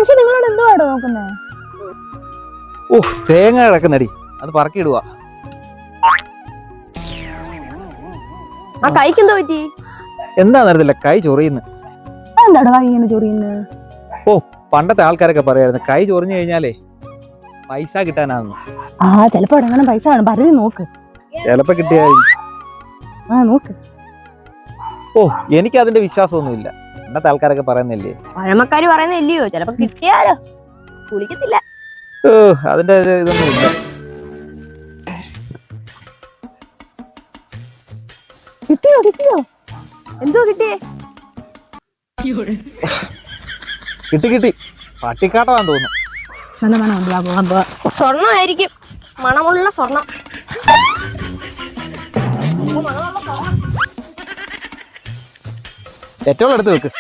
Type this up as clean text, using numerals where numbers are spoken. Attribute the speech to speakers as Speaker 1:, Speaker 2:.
Speaker 1: മനുഷ്യൻ നിങ്ങളോട് എന്തുവാടോ നോക്കുന്നേ?
Speaker 2: ഓ തേങ്ങ കിടക്കുന്നടി, അത് പറക്കിയിടുക.
Speaker 1: ആ കൈക്ക് എന്തോ പറ്റി?
Speaker 2: എന്താന്ന് അറിയത്തില്ല, കൈ ചൊറിയുന്നു.
Speaker 1: എന്താടോ കൈ ഇങ്ങനെ ചൊറിയുന്നത്?
Speaker 2: ഓ പണ്ടത്തെ ആൾക്കാരൊക്കെ പറയായിരുന്നു കൈ ചൊറിഞ്ഞു കഴിഞ്ഞാലേ പൈസ കിട്ടാനാന്ന്.
Speaker 1: ആ ചിലപ്പോ അങ്ങനെ പൈസ കാണും, പരതി നോക്ക്.
Speaker 2: ചിലപ്പോ കിട്ടിയായി.
Speaker 1: ആ നോക്ക്.
Speaker 2: ഓ എനിക്ക് അതിന്റെ വിശ്വാസമൊന്നുമില്ല, പണ്ടത്തെ ആൾക്കാരൊക്കെ പറയുന്നില്ലേ.
Speaker 1: പഴമക്കാര് പറയുന്നില്ലയോ, ചിലപ്പോ കിട്ടിയാലോ. കുളിക്കത്തില്ല.
Speaker 2: ഓ അതിന്റെ ഇതൊന്നും ഇല്ല.
Speaker 1: കിട്ടിയോ കിട്ടിയോ? എന്തോ കിട്ടിയേ?
Speaker 2: കിട്ടി കിട്ടി, പട്ടിക്കാട്ടമാന്ന് തോന്നുന്നു.
Speaker 1: സ്വർണ്ണമായിരിക്കും, മണമുള്ള സ്വർണം.
Speaker 2: ഏറ്റവും അടുത്ത് വെക്ക്.